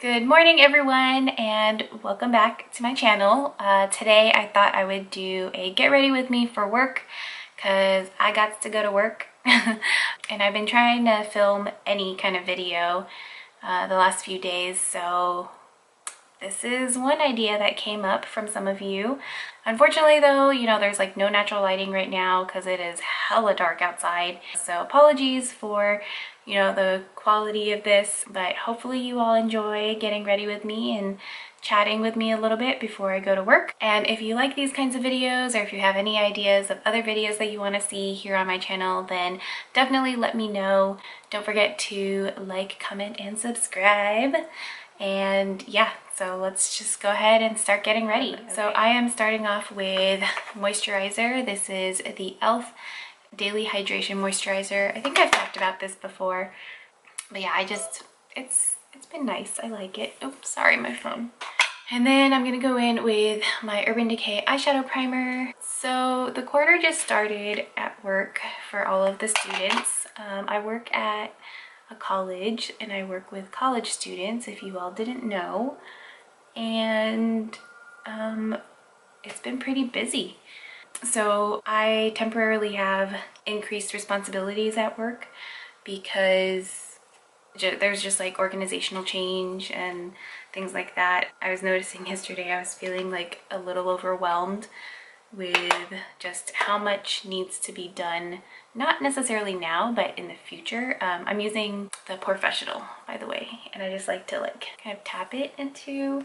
Good morning everyone and welcome back to my channel. Today I thought I would do a get ready with me for work because I got to go to work and I've been trying to film any kind of video the last few days, so this is one idea that came up from some of you. Unfortunately though, there's like no natural lighting right now because it is hella dark outside. So apologies for, the quality of this, but hopefully you all enjoy getting ready with me and chatting with me a little bit before I go to work. And if you like these kinds of videos, or if you have any ideas of other videos that you want to see here on my channel, then definitely let me know. Don't forget to like, comment, and subscribe. And yeah, so let's just go ahead and start getting ready. Okay. So I am starting off with moisturizer. This is the e.l.f. Daily Hydration Moisturizer. I think I've talked about this before, but yeah, it's been nice. I like it. Oops, sorry, my phone. And then I'm gonna go in with my Urban Decay eyeshadow primer. So the quarter just started at work for all of the students. I work at a college and I work with college students, if you all didn't know, and it's been pretty busy. So I temporarily have increased responsibilities at work because there's just like organizational change and things like that. I was noticing yesterday I was feeling like a little overwhelmed with just how much needs to be done, not necessarily now but in the future. I'm using the Professional, by the way, and I just like to kind of tap it into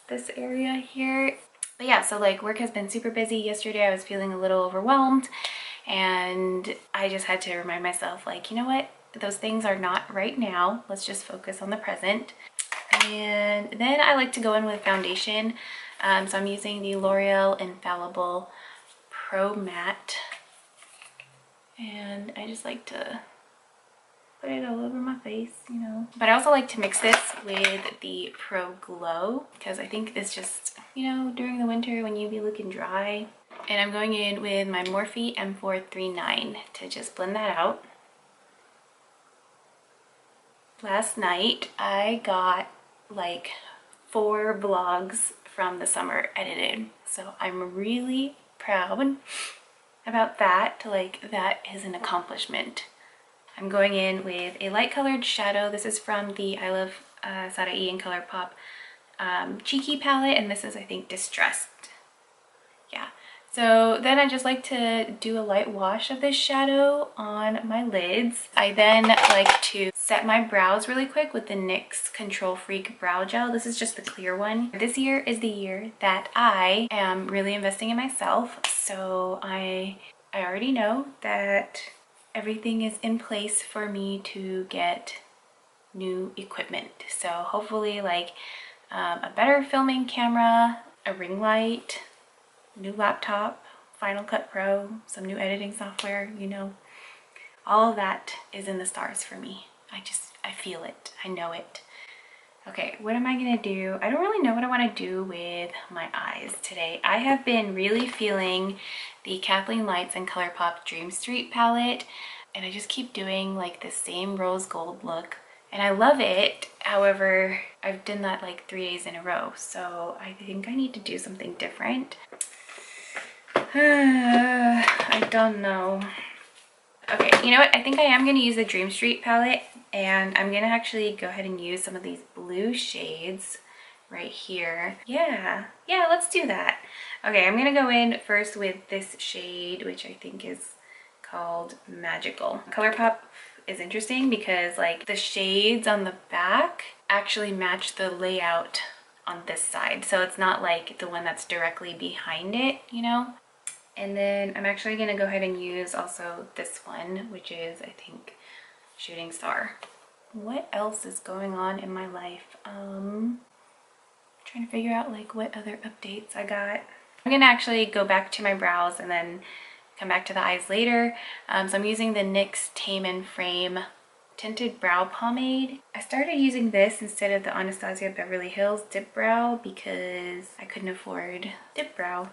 this area here. But yeah, so work has been super busy. Yesterday I was feeling a little overwhelmed and I just had to remind myself, you know what, those things are not right now. Let's just focus on the present. And then I like to go in with foundation. So I'm using the L'Oreal Infallible Pro Matte, and I just like to put it all over my face, But I also like to mix this with the Pro Glow because I think this just, during the winter when you be looking dry. And I'm going in with my Morphe M439 to just blend that out. Last night I got 4 vlogs from the summer edited, so I'm really proud about that. That is an accomplishment. I'm going in with a light colored shadow. This is from the I Love Sarai and Colourpop Cheeky palette, and this is, I think, Distressed. Yeah. So then I just like to do a light wash of this shadow on my lids. I then like to set my brows really quick with the NYX Control Freak Brow Gel. This is just the clear one. This year is the year that I am really investing in myself. So I already know that everything is in place for me to get new equipment. So hopefully a better filming camera, a ring light, new laptop, Final Cut Pro, some new editing software, all of that is in the stars for me. I feel it. I know it. Okay, what am I gonna do? I don't really know what I want to do with my eyes today. I have been really feeling the Kathleen Lights and Colourpop Dream Street palette, and I just keep doing the same rose gold look, and I love it. However, I've done that 3 days in a row, so I think I need to do something different. I don't know. Okay, you know what? I think I am going to use the Dream Street palette, and I'm going to actually go ahead and use some of these blue shades right here. Yeah, let's do that. Okay, I'm going to go in first with this shade, which I think is called Magical. Colourpop is interesting because the shades on the back actually match the layout on this side. So it's not the one that's directly behind it, And then I'm actually going to go ahead and use also this one, which is, I think, Shooting Star. What else is going on in my life? Trying to figure out what other updates I got. I'm going to actually go back to my brows and then come back to the eyes later. So I'm using the NYX Tame and Frame Tinted Brow Pomade. I started using this instead of the Anastasia Beverly Hills Dip Brow because I couldn't afford Dip Brow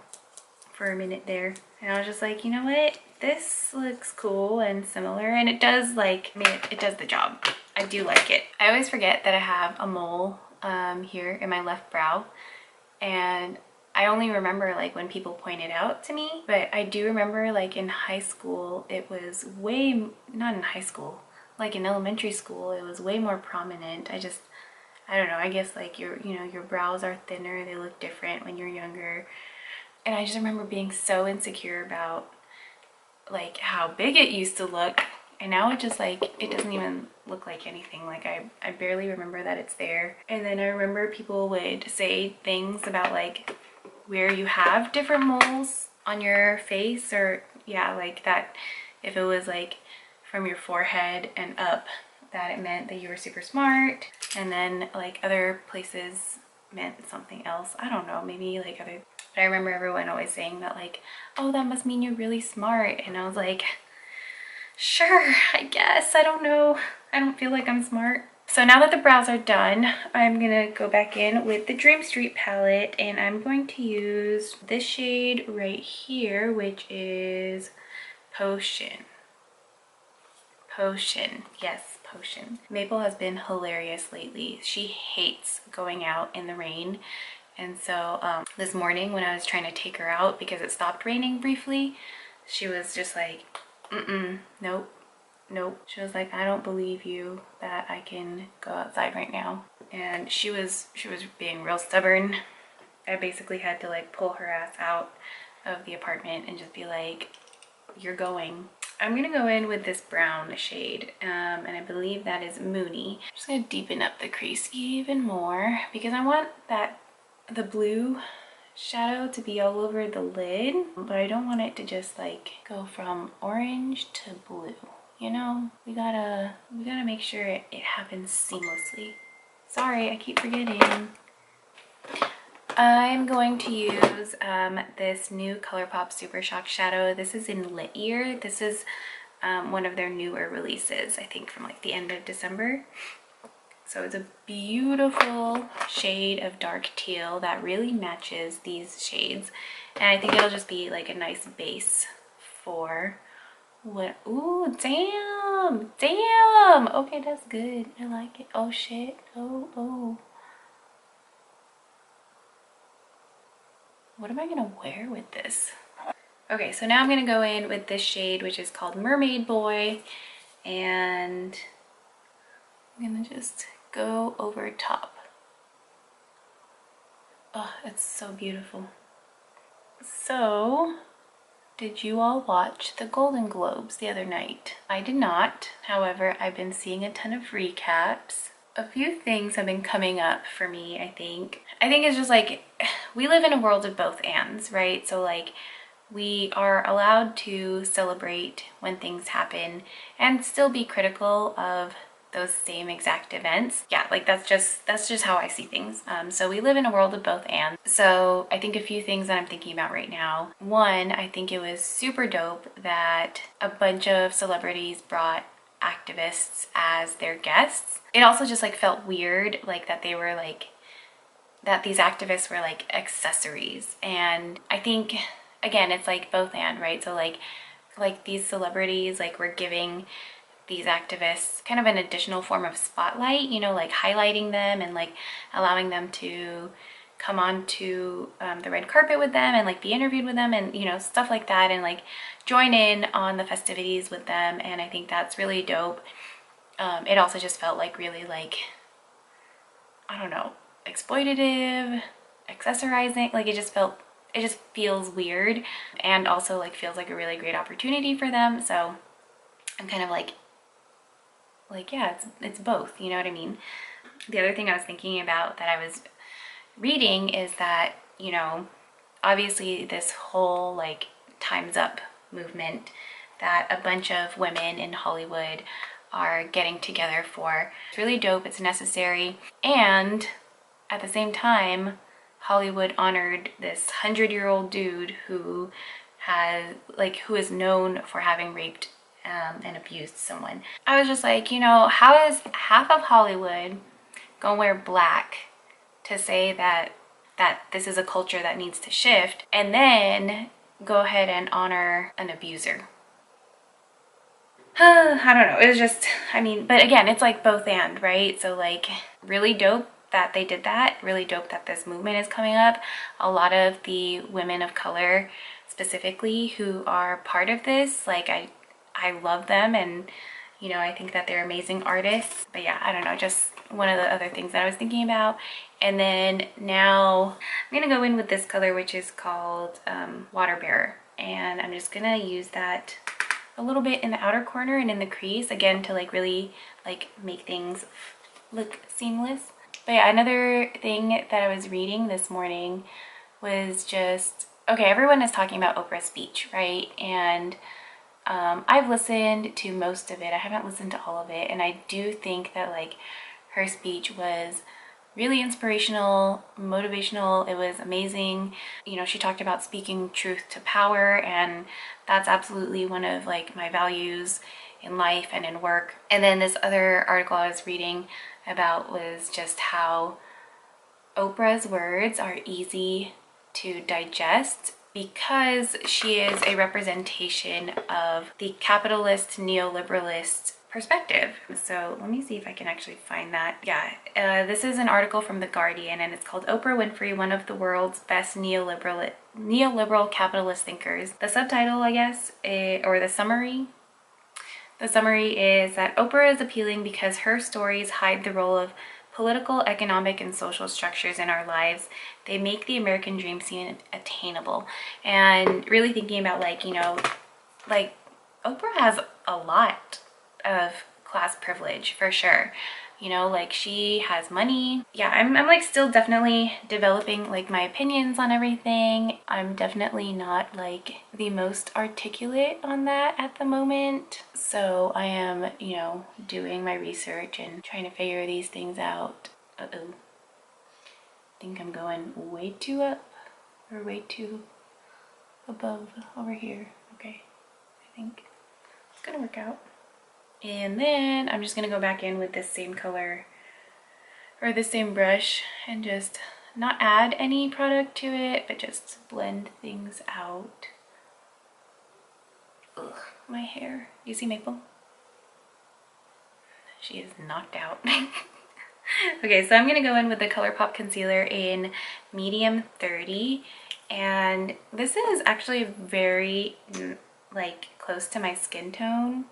for a minute there, and I was just you know what, this looks cool and similar, and it does it does the job. I do like it. I always forget that I have a mole here in my left brow, and I only remember like when people point it out to me, but I do remember like in high school, it was way, not in high school, like in elementary school, it was way more prominent. I don't know, I guess like your brows are thinner, they look different when you're younger. And I just remember being so insecure about like how big it used to look. And now it just like, it doesn't even look like anything. Like I barely remember that it's there. And then I remember people would say things about like where you have different moles on your face, or yeah, like that if it was like from your forehead and up, that it meant that you were super smart. And then like other places meant something else. I don't know, maybe like other, but I remember everyone always saying that like, oh, that must mean you're really smart. And I was like, sure, I guess. I don't know. I don't feel like I'm smart. So now that the brows are done, I'm gonna go back in with the Dream Street palette, and I'm going to use this shade right here, which is Potion. Potion, yes, Potion. Maple has been hilarious lately. She hates going out in the rain. And so this morning when I was trying to take her out because it stopped raining briefly, she was just like, nope. Nope. She was like, I don't believe you that I can go outside right now. And she was being real stubborn. I basically had to like pull her ass out of the apartment and just be like, you're going. I'm gonna go in with this brown shade, and I believe that is Moony. I'm just gonna deepen up the crease even more because I want the blue shadow to be all over the lid, but I don't want it to just like go from orange to blue. You know, we gotta make sure it happens seamlessly. Sorry, I keep forgetting. I'm going to use this new Colourpop Super Shock shadow. This is in Lit Year. This is one of their newer releases, I think from like the end of December. So it's a beautiful shade of dark teal that really matches these shades. And I think it'll just be like a nice base for what? Ooh, damn. Okay, that's good. I like it. Oh shit. Oh. What am I gonna wear with this? Okay, so now I'm gonna go in with this shade, which is called Mermaid Boy, and I'm gonna just go over top. Oh, it's so beautiful. So, did you all watch the Golden Globes the other night? I did not. However, I've been seeing a ton of recaps. A few things have been coming up for me, I think. I think it's just like, we live in a world of both ands, right? So like, we are allowed to celebrate when things happen and still be critical of those same exact events. Yeah, like that's just how I see things. So we live in a world of both and. So I think a few things that I'm thinking about right now. One, I think it was super dope that a bunch of celebrities brought activists as their guests. It also just like felt weird, like that they were like, that these activists were like accessories. And I think, again, it's like both and, right? So like these celebrities like were giving these activists kind of an additional form of spotlight, you know, like highlighting them and like allowing them to come on to the red carpet with them and like be interviewed with them and, you know, stuff like that, and like join in on the festivities with them. And I think that's really dope. It also just felt like really like, I don't know, exploitative, accessorizing. Like it just feels weird, and also like feels like a really great opportunity for them. So I'm kind of like yeah, it's both, you know what I mean? The other thing I was thinking about that I was reading is that, you know, obviously this whole like Time's Up movement that a bunch of women in Hollywood are getting together for. It's really dope, it's necessary, and at the same time, Hollywood honored this 100-year-old dude who is known for having raped and abused someone. I was just like, you know, how is half of Hollywood gonna wear black to say that this is a culture that needs to shift, and then go ahead and honor an abuser? I don't know, it was just, I mean, but again, it's like both and, right? So like really dope that they did that, really dope that this movement is coming up. A lot of the women of color specifically who are part of this, like I love them, and you know, I think that they're amazing artists. But yeah, I don't know, just one of the other things that I was thinking about. And then now I'm gonna go in with this color, which is called Water Bearer, and I'm just gonna use that a little bit in the outer corner and in the crease, again, to like really like make things look seamless. But yeah, another thing that I was reading this morning was just, okay, everyone is talking about Oprah's speech, right? And I've listened to most of it. I haven't listened to all of it, and I do think that like her speech was really inspirational, motivational. It was amazing. You know, she talked about speaking truth to power, and that's absolutely one of like my values in life and in work. And then this other article I was reading about was just how Oprah's words are easy to digest because she is a representation of the capitalist neoliberalist perspective. So let me see if I can actually find that. Yeah, this is an article from The Guardian, and it's called Oprah Winfrey, One of the World's Best Neoliberal Capitalist Thinkers. The subtitle, I guess, or the summary is that Oprah is appealing because her stories hide the role of political, economic, and social structures in our lives. They make the American dream seem attainable. And really thinking about like, you know, like Oprah has a lot of class privilege for sure. You know, like she has money. Yeah, I'm like still definitely developing like my opinions on everything. I'm definitely not like the most articulate on that at the moment. So I am, you know, doing my research and trying to figure these things out. Uh-oh. I think I'm going way too up or way too above over here. Okay, I think it's gonna work out. And then I'm just gonna go back in with this same color or the same brush and just not add any product to it, but just blend things out. Ugh, my hair. You see Maple? She is knocked out. Okay, so I'm gonna go in with the Colourpop concealer in medium 30, and this is actually very like close to my skin tone.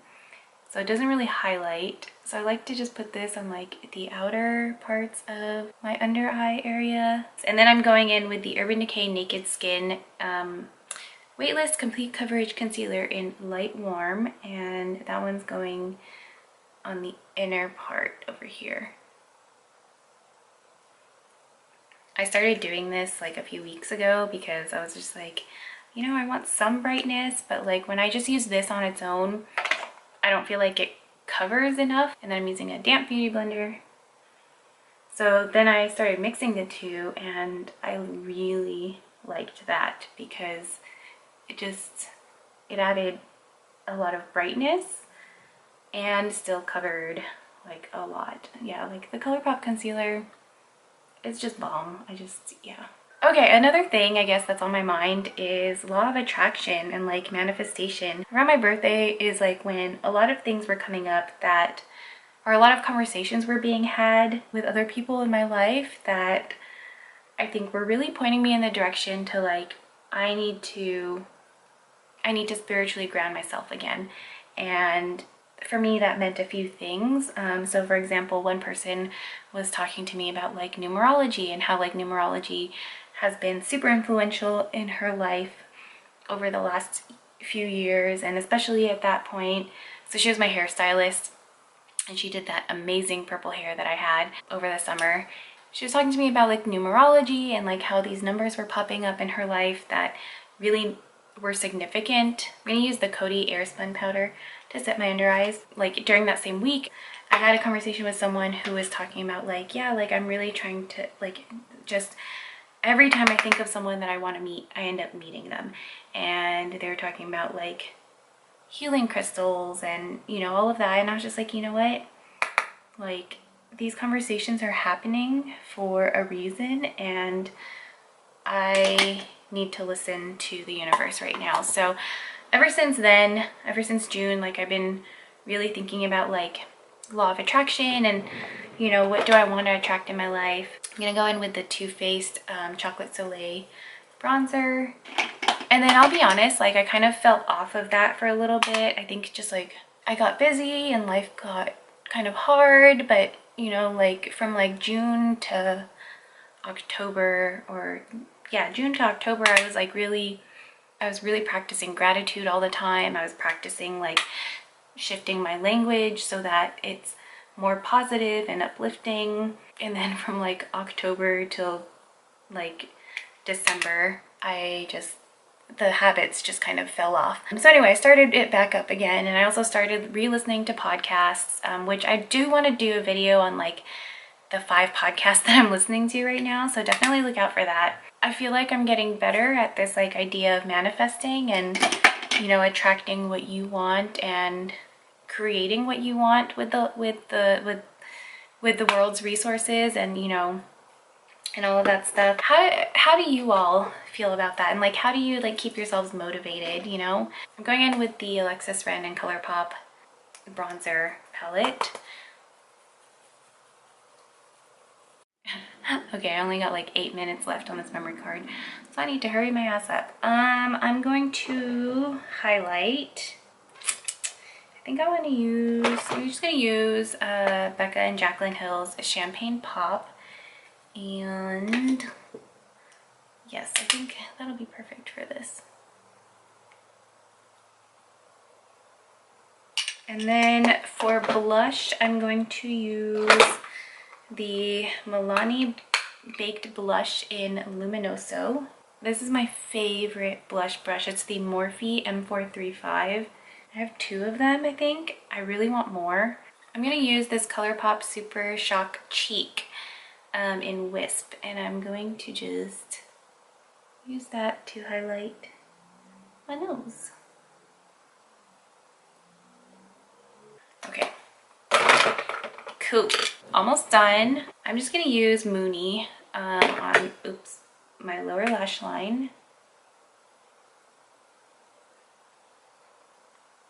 So it doesn't really highlight. So I like to just put this on like the outer parts of my under eye area. And then I'm going in with the Urban Decay Naked Skin Weightless Complete Coverage Concealer in Light Warm. And that one's going on the inner part over here. I started doing this like a few weeks ago because I was just like, you know, I want some brightness, but like when I just use this on its own, I don't feel like it covers enough. And then I'm using a damp beauty blender. So then I started mixing the two, and I really liked that because it added a lot of brightness and still covered like a lot. Yeah, like the Colourpop concealer, it's just bomb. Yeah. Okay, another thing I guess that's on my mind is law of attraction and like manifestation. Around my birthday is like when a lot of things were coming up that, or a lot of conversations were being had with other people in my life that I think were really pointing me in the direction to like, I need to spiritually ground myself again. And for me, that meant a few things. So for example, one person was talking to me about like numerology and how like numerology has been super influential in her life over the last few years, and especially at that point. So she was my hairstylist, and she did that amazing purple hair that I had over the summer. She was talking to me about like numerology and like how these numbers were popping up in her life that really were significant. I'm gonna use the Coty Airspun powder to set my under eyes. Like during that same week, I had a conversation with someone who was talking about like, yeah, like I'm really trying to like just every time I think of someone that I want to meet, I end up meeting them. And they were talking about like healing crystals and, you know, all of that. And I was just like, you know what? Like these conversations are happening for a reason, and I need to listen to the universe right now. So ever since then, ever since June, like I've been really thinking about like law of attraction and, you know, what do I want to attract in my life. I'm gonna go in with the Too Faced Chocolate Soleil bronzer. And then I'll be honest, like I kind of fell off of that for a little bit. I think just like I got busy and life got kind of hard, but you know, like from like June to October, or yeah, June to October, I was really practicing gratitude all the time. I was practicing like shifting my language so that it's more positive and uplifting. And then from like October till like December, the habits just kind of fell off. So anyway, I started it back up again, and I also started re-listening to podcasts, which I do want to do a video on like the 5 podcasts that I'm listening to right now, so definitely look out for that. I feel like I'm getting better at this like idea of manifesting and, you know, attracting what you want and creating what you want with the world's resources, and you know, and all of that stuff. How do you all feel about that? And like, how do you like keep yourselves motivated, you know? I'm going in with the Alexis and Colourpop bronzer palette. Okay, I only got like 8 minutes left on this memory card, so I need to hurry my ass up. I'm going to highlight. I think I'm just gonna use BECCA and Jaclyn Hill's Champagne Pop. And yes, I think that'll be perfect for this. And then for blush, I'm going to use the Milani Baked Blush in Luminoso. This is my favorite blush brush. It's the Morphe M435. I have 2 of them, I think. I really want more. I'm gonna use this Colourpop Super Shock Cheek in Wisp, and I'm going to just use that to highlight my nose. Okay, cool, almost done. I'm just gonna use Mooney on my lower lash line.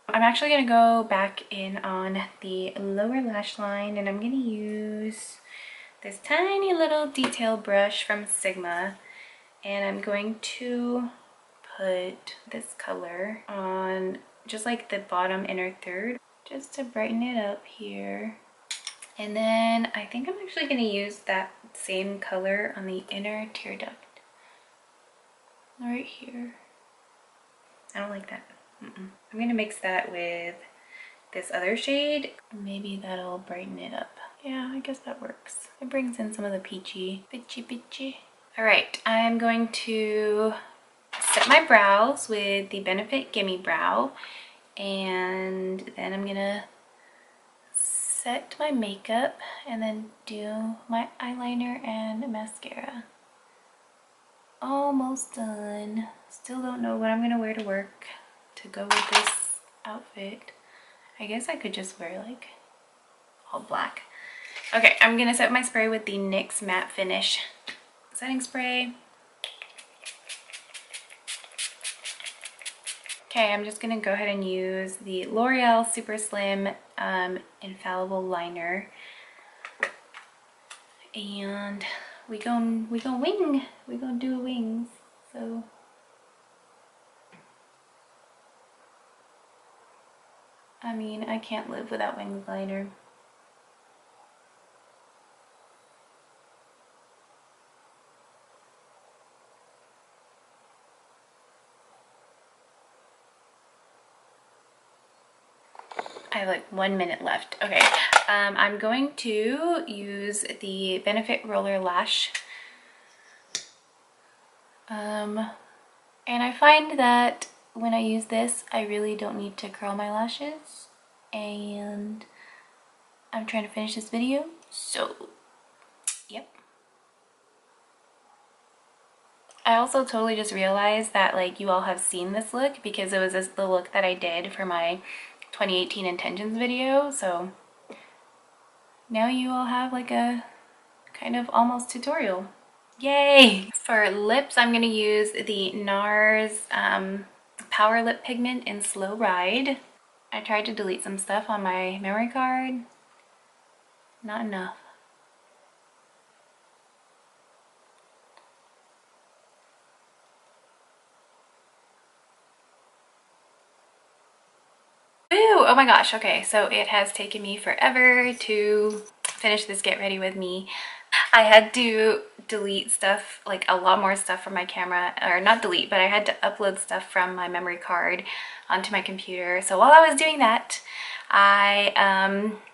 I'm actually gonna go back in on the lower lash line, and I'm gonna use this tiny little detail brush from Sigma, and I'm going to put this color on just like the bottom inner third, just to brighten it up here. And then I think I'm actually going to use that same color on the inner tear duct right here. I don't like that. I'm going to mix that with this other shade. Maybe that'll brighten it up. Yeah, I guess that works. It brings in some of the peachy. All right, I'm going to set my brows with the Benefit Gimme Brow, and then I'm gonna set my makeup and then do my eyeliner and mascara. Almost done. Still don't know what I'm gonna wear to work to go with this outfit. I guess I could just wear like all black. Okay, I'm gonna set my spray with the NYX Matte Finish setting spray. Okay, I'm just gonna go ahead and use the L'Oreal Super Slim Infallible Liner, and we gonna do wings. So I mean, I can't live without wings liner. I have like 1 minute left. Okay, I'm going to use the Benefit Roller Lash. And I find that when I use this, I really don't need to curl my lashes. And I'm trying to finish this video, so yep. I also totally just realized that like you all have seen this look because it was the look that I did for my 2018 intentions video, so now you all have like a kind of almost tutorial. Yay! For lips, I'm going to use the NARS Power Lip Pigment in Slow Ride. I tried to delete some stuff on my memory card. Not enough. Ooh, oh my gosh, okay, so it has taken me forever to finish this get ready with me. I had to delete stuff, like a lot more stuff from my camera, or not delete, but I had to upload stuff from my memory card onto my computer. So while I was doing that, I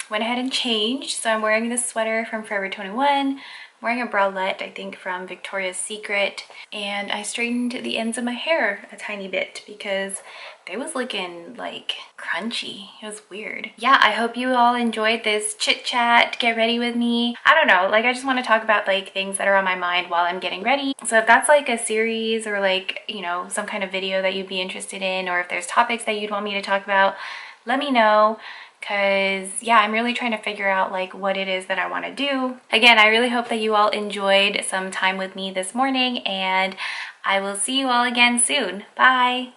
went ahead and changed. So I'm wearing this sweater from Forever 21. I'm wearing a bralette, I think from Victoria's Secret, and I straightened the ends of my hair a tiny bit because they was looking like crunchy. It was weird. Yeah, I hope you all enjoyed this chit chat, get ready with me. I don't know, like I just want to talk about like things that are on my mind while I'm getting ready. So if that's like a series or like, you know, some kind of video that you'd be interested in, or if there's topics that you'd want me to talk about, let me know. Because yeah, I'm really trying to figure out like what it is that I want to do. Again, I really hope that you all enjoyed some time with me this morning, and I will see you all again soon. Bye.